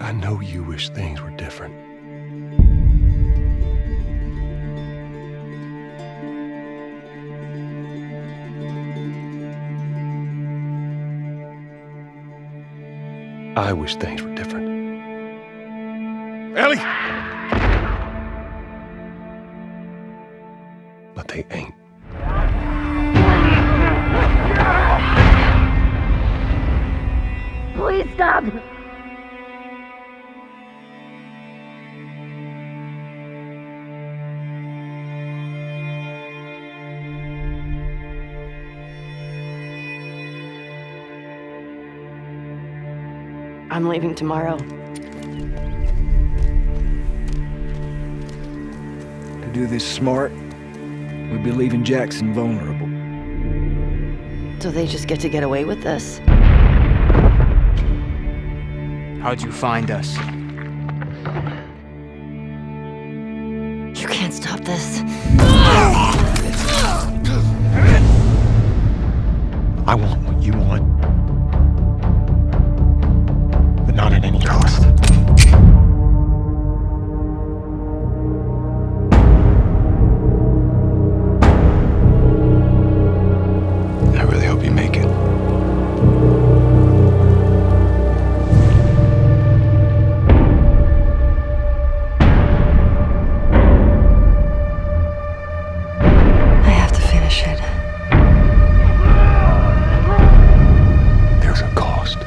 I know you wish things were different. I wish things were different. Ellie! But they ain't. Please stop! I'm leaving tomorrow. To do this smart, we'd be leaving Jackson vulnerable. So they just get to get away with this? How'd you find us? You can't stop this. I want what you want. But not at any cost. I really hope you make it. I have to finish it. There's a cost.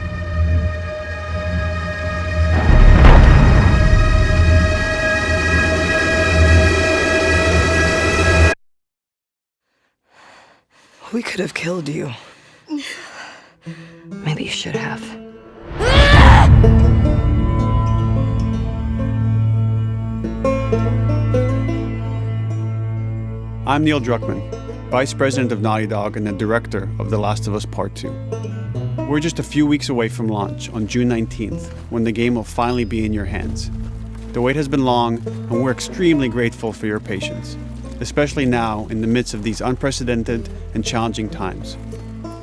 We could have killed you. Maybe you should have. I'm Neil Druckmann, Vice President of Naughty Dog and the Director of The Last of Us Part 2. We're just a few weeks away from launch on June 19th, when the game will finally be in your hands. The wait has been long, and we're extremely grateful for your patience, especially now in the midst of these unprecedented and challenging times.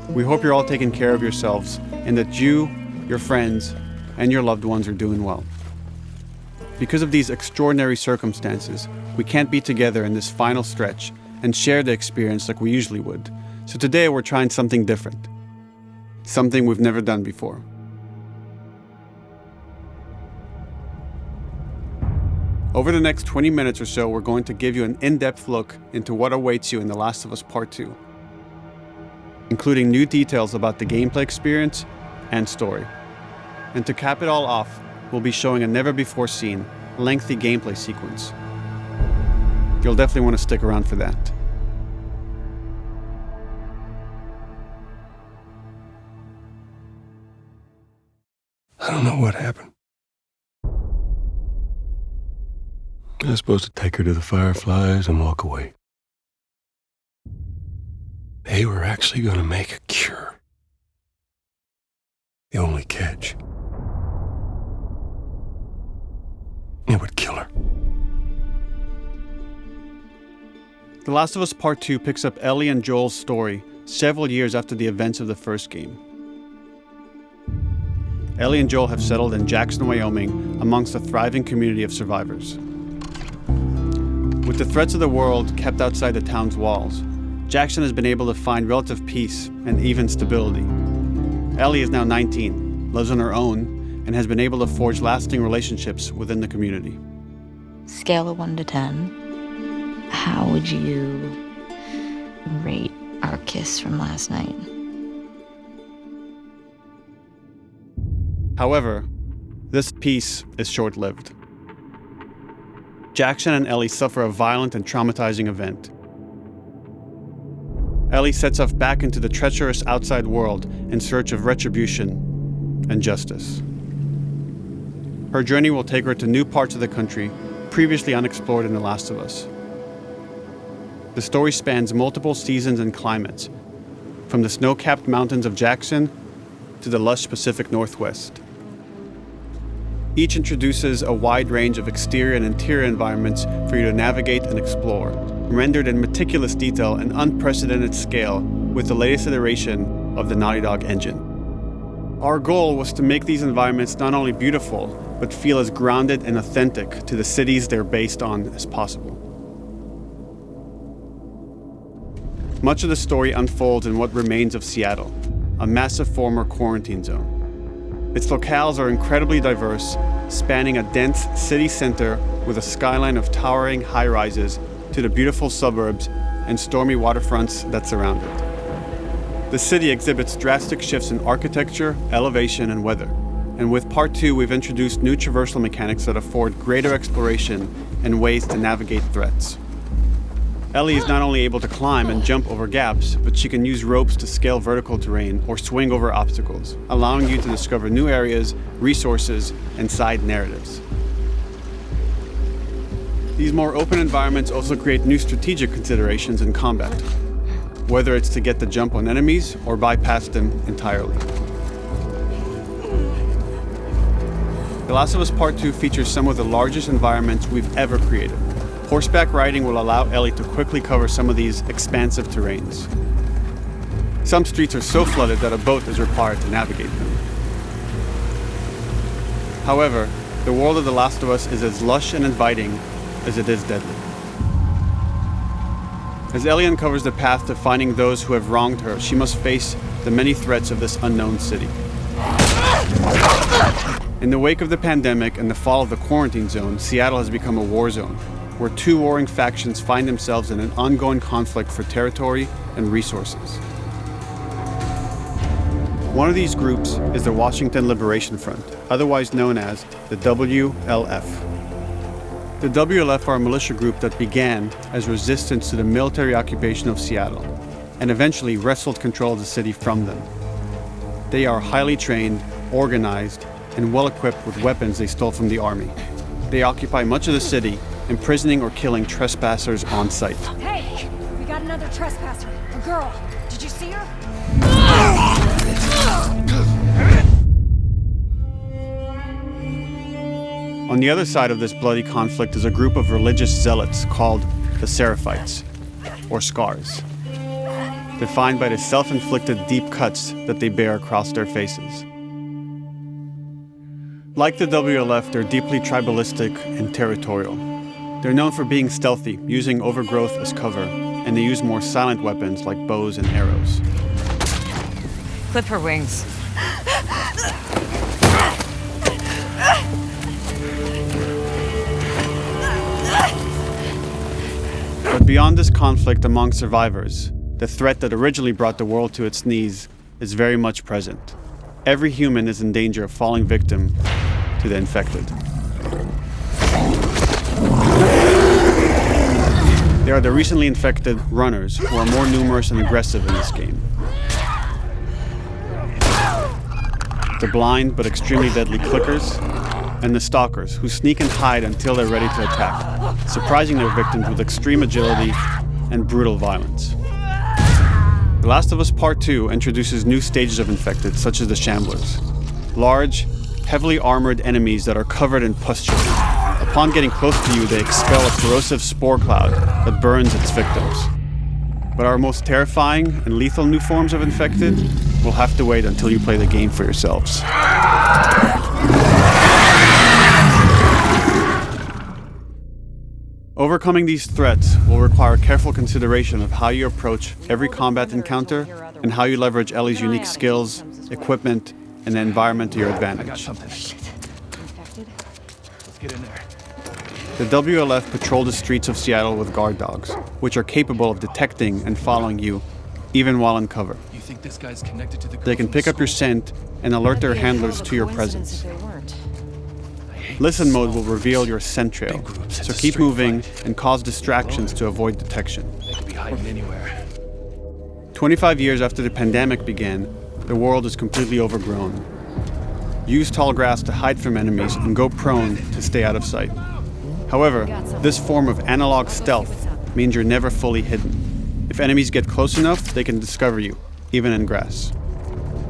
We hope you're all taking care of yourselves and that you, your friends, and your loved ones are doing well. Because of these extraordinary circumstances, we can't be together in this final stretch and share the experience like we usually would. So today we're trying something different. Something we've never done before. Over the next 20 minutes or so, we're going to give you an in-depth look into what awaits you in The Last of Us Part 2, including new details about the gameplay experience and story. And to cap it all off, we'll be showing a never-before-seen, lengthy gameplay sequence. You'll definitely want to stick around for that. I don't know what happened. I was supposed to take her to the Fireflies and walk away. They were actually going to make a cure. The only catch, it would kill her. The Last of Us Part 2 picks up Ellie and Joel's story several years after the events of the first game. Ellie and Joel have settled in Jackson, Wyoming, amongst a thriving community of survivors. With the threats of the world kept outside the town's walls, Jackson has been able to find relative peace and even stability. Ellie is now 19, lives on her own, and has been able to forge lasting relationships within the community. Scale of 1 to 10, how would you rate our kiss from last night? However, this peace is short-lived. Jackson and Ellie suffer a violent and traumatizing event. Ellie sets off back into the treacherous outside world in search of retribution and justice. Her journey will take her to new parts of the country previously unexplored in The Last of Us. The story spans multiple seasons and climates, from the snow-capped mountains of Jackson to the lush Pacific Northwest. Each introduces a wide range of exterior and interior environments for you to navigate and explore, rendered in meticulous detail and unprecedented scale with the latest iteration of the Naughty Dog engine. Our goal was to make these environments not only beautiful, but feel as grounded and authentic to the cities they're based on as possible. Much of the story unfolds in what remains of Seattle, a massive former quarantine zone. Its locales are incredibly diverse, spanning a dense city center with a skyline of towering high-rises to the beautiful suburbs and stormy waterfronts that surround it. The city exhibits drastic shifts in architecture, elevation, and weather. And with Part 2, we've introduced new traversal mechanics that afford greater exploration and ways to navigate threats. Ellie is not only able to climb and jump over gaps, but she can use ropes to scale vertical terrain or swing over obstacles, allowing you to discover new areas, resources, and side narratives. These more open environments also create new strategic considerations in combat, whether it's to get the jump on enemies or bypass them entirely. The Last of Us Part 2 features some of the largest environments we've ever created. Horseback riding will allow Ellie to quickly cover some of these expansive terrains. Some streets are so flooded that a boat is required to navigate them. However, the world of The Last of Us is as lush and inviting as it is deadly. As Ellie uncovers the path to finding those who have wronged her, she must face the many threats of this unknown city. In the wake of the pandemic and the fall of the quarantine zone, Seattle has become a war zone, where two warring factions find themselves in an ongoing conflict for territory and resources. One of these groups is the Washington Liberation Front, otherwise known as the WLF. The WLF are a militia group that began as resistance to the military occupation of Seattle and eventually wrestled control of the city from them. They are highly trained, organized, and well-equipped with weapons they stole from the army. They occupy much of the city, imprisoning or killing trespassers on sight. Hey, we got another trespasser, a girl. Did you see her? On the other side of this bloody conflict is a group of religious zealots called the Seraphites, or Scars, defined by the self-inflicted deep cuts that they bear across their faces. Like the WLF, they're deeply tribalistic and territorial. They're known for being stealthy, using overgrowth as cover, and they use more silent weapons like bows and arrows. Clip her wings. But beyond this conflict among survivors, the threat that originally brought the world to its knees is very much present. Every human is in danger of falling victim to the infected. They are the recently infected runners, who are more numerous and aggressive in this game. The blind but extremely deadly clickers, and the stalkers, who sneak and hide until they're ready to attack, surprising their victims with extreme agility and brutal violence. The Last of Us Part 2 introduces new stages of infected, such as the Shamblers. Large, heavily armored enemies that are covered in pustule. Upon getting close to you, they expel a corrosive spore cloud that burns its victims. But our most terrifying and lethal new forms of infected will have to wait until you play the game for yourselves. Overcoming these threats will require careful consideration of how you approach every combat encounter and how you leverage Ellie's unique skills, equipment, and the environment to your advantage. The WLF patrol the streets of Seattle with guard dogs, which are capable of detecting and following you, even while in cover. They can pick up your scent and alert their handlers to your presence. Listen mode will reveal your scent trail, so keep moving and cause distractions to avoid detection. 25 years after the pandemic began, the world is completely overgrown. Use tall grass to hide from enemies and go prone to stay out of sight. However, this form of analog stealth means you're never fully hidden. If enemies get close enough, they can discover you, even in grass.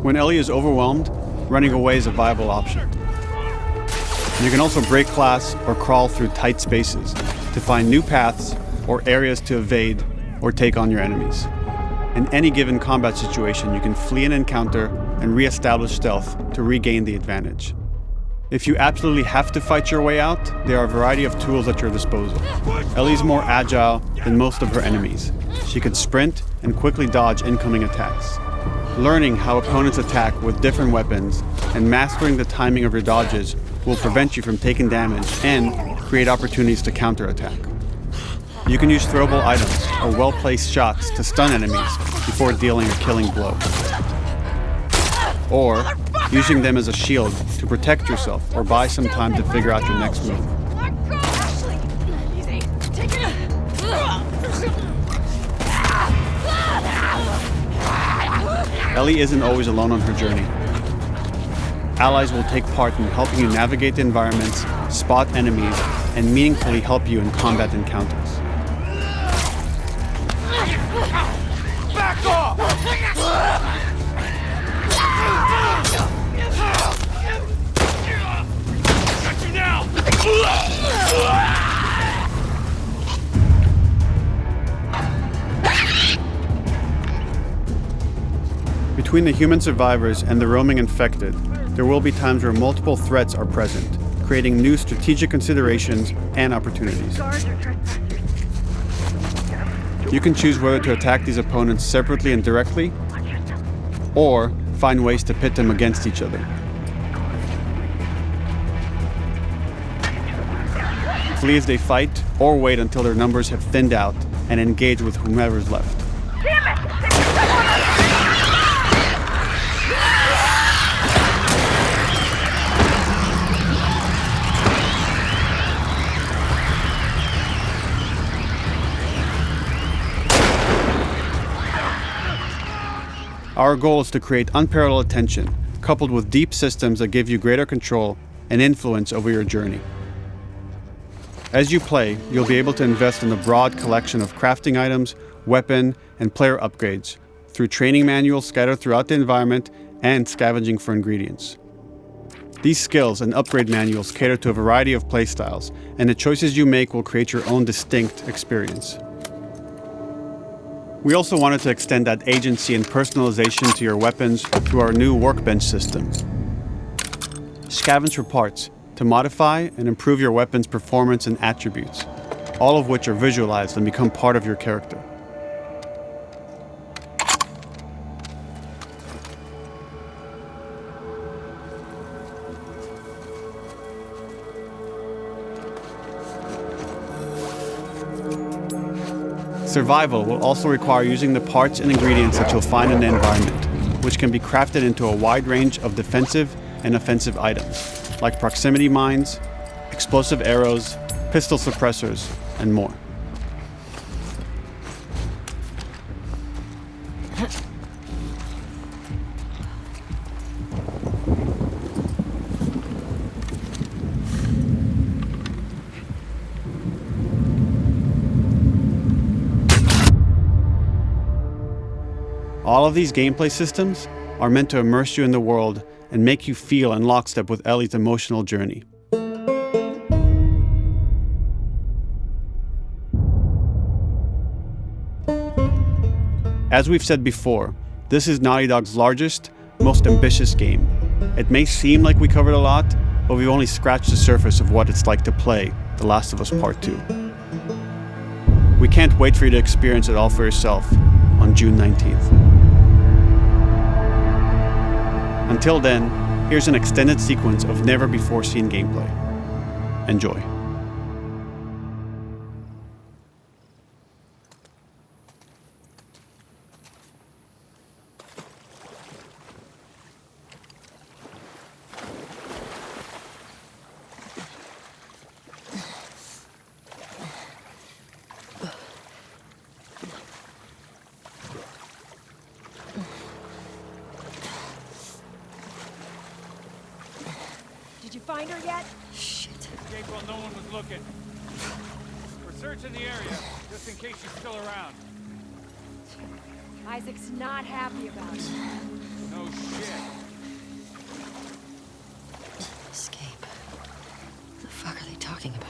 When Ellie is overwhelmed, running away is a viable option. You can also break glass or crawl through tight spaces to find new paths or areas to evade or take on your enemies. In any given combat situation, you can flee an encounter, and re-establish stealth to regain the advantage. If you absolutely have to fight your way out, there are a variety of tools at your disposal. Ellie's more agile than most of her enemies. She can sprint and quickly dodge incoming attacks. Learning how opponents attack with different weapons and mastering the timing of your dodges will prevent you from taking damage and create opportunities to counterattack. You can use throwable items or well-placed shots to stun enemies before dealing a killing blow. Or using them as a shield to protect yourself or buy some time to figure out your next move. Ellie isn't always alone on her journey. Allies will take part in helping you navigate the environments, spot enemies, and meaningfully help you in combat encounters. Back off! Got you now! Between the human survivors and the roaming infected, there will be times where multiple threats are present, creating new strategic considerations and opportunities. You can choose whether to attack these opponents separately and directly, or find ways to pit them against each other. Flee as they fight, or wait until their numbers have thinned out and engage with whomever's left. Our goal is to create unparalleled attention, coupled with deep systems that give you greater control and influence over your journey. As you play, you'll be able to invest in a broad collection of crafting items, weapon, and player upgrades through training manuals scattered throughout the environment and scavenging for ingredients. These skills and upgrade manuals cater to a variety of playstyles, and the choices you make will create your own distinct experience. We also wanted to extend that agency and personalization to your weapons through our new workbench system. Scavenge for parts to modify and improve your weapon's performance and attributes, all of which are visualized and become part of your character. Survival will also require using the parts and ingredients that you'll find in the environment, which can be crafted into a wide range of defensive and offensive items, like proximity mines, explosive arrows, pistol suppressors, and more. All of these gameplay systems are meant to immerse you in the world and make you feel in lockstep with Ellie's emotional journey. As we've said before, this is Naughty Dog's largest, most ambitious game. It may seem like we covered a lot, but we've only scratched the surface of what it's like to play The Last of Us Part 2. We can't wait for you to experience it all for yourself on June 19th. Until then, here's an extended sequence of never-before-seen gameplay. Enjoy. Did you find her yet? Shit. Escape while no one was looking. We're searching the area, just in case she's still around. Isaac's not happy about it. No shit. Escape. What the fuck are they talking about?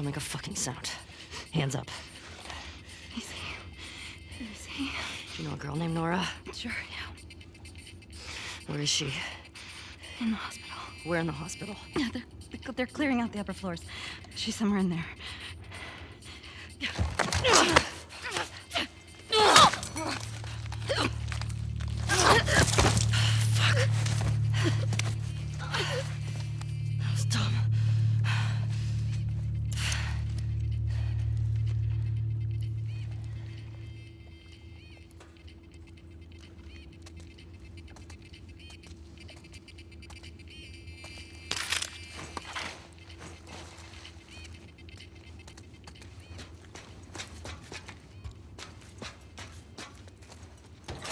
Don't make a fucking sound. Hands up. Easy. Easy. Do you know a girl named Nora? Sure, yeah. Where is she? In the hospital. Where in the hospital? Yeah, they're clearing out the upper floors. She's somewhere in there. That was dumb.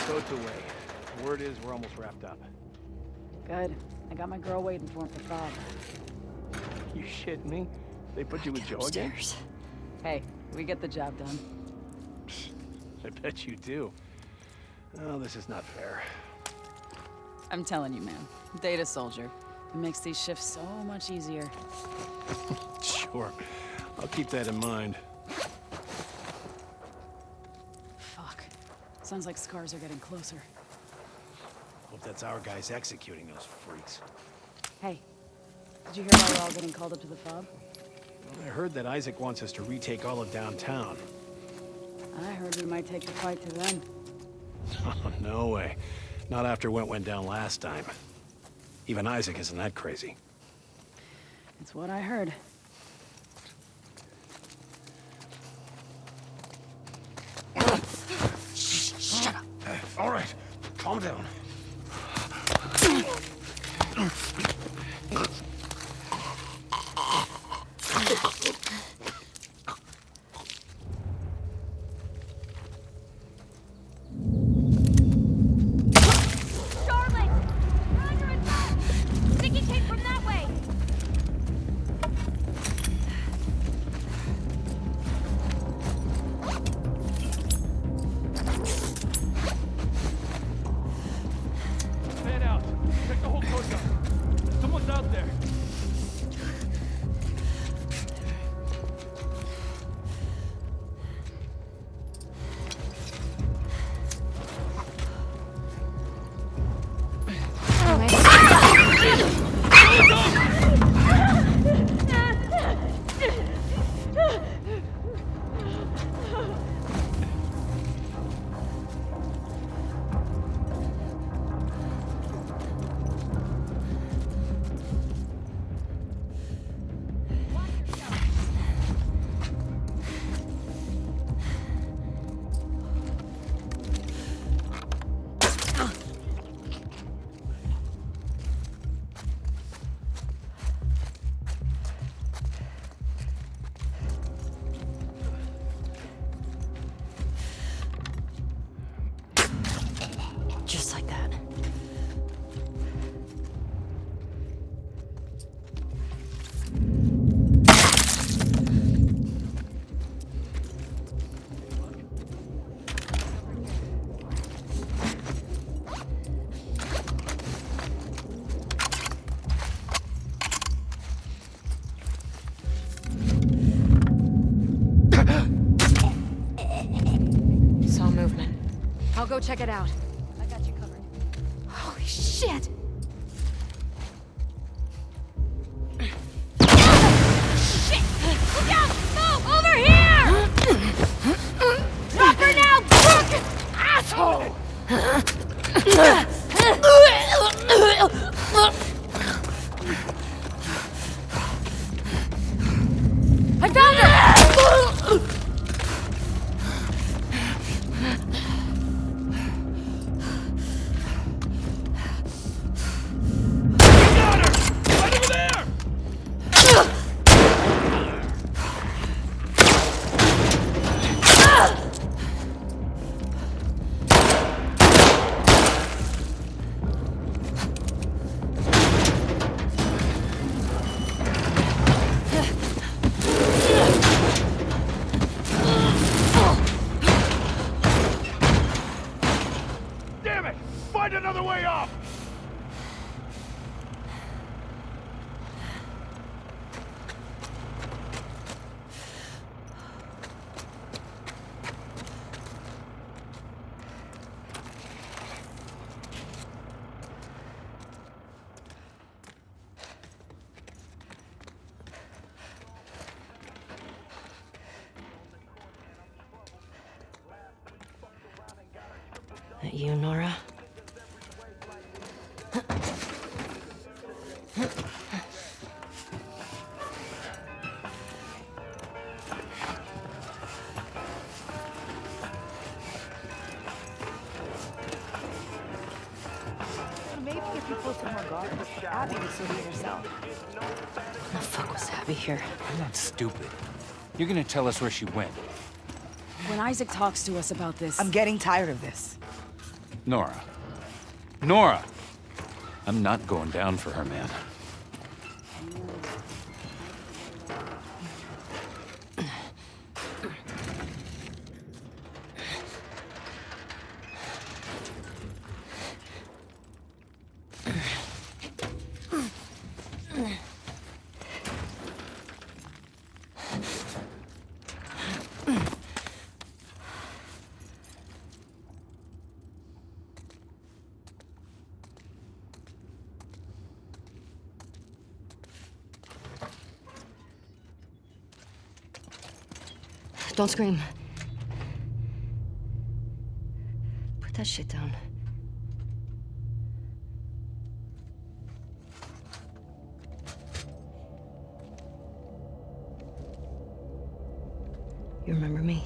Boat's away. Word is we're almost wrapped up. Good. I got my girl waiting for him for Bob. You shit me? They put you with Joe again? Upstairs. Hey, we get the job done. I bet you do. Oh, this is not fair. I'm telling you, man. Data soldier. It makes these shifts so much easier. Sure. I'll keep that in mind. Fuck. Sounds like scars are getting closer. Hope that's our guys executing those freaks. Hey, did you hear why we're all getting called up to the fob? Well, I heard that Isaac wants us to retake all of downtown. I heard we might take the fight to them. Oh, no way. Not after what went down last time. Even Isaac isn't that crazy. It's what I heard. Shut up. All right, calm down. Just like that. Saw movement. I'll go check it out. I got you covered. Holy shit! Shit! Look out! Move! Over here! Drop her now, crook! Asshole! I found her! That you, Nora? Maybe if you posted more guards, Abby would still be herself. When the fuck was Abby here? I'm not stupid. You're gonna tell us where she went. When Isaac talks to us about this... I'm getting tired of this. Nora. Nora! I'm not going down for her, man. Don't scream. Put that shit down. You remember me?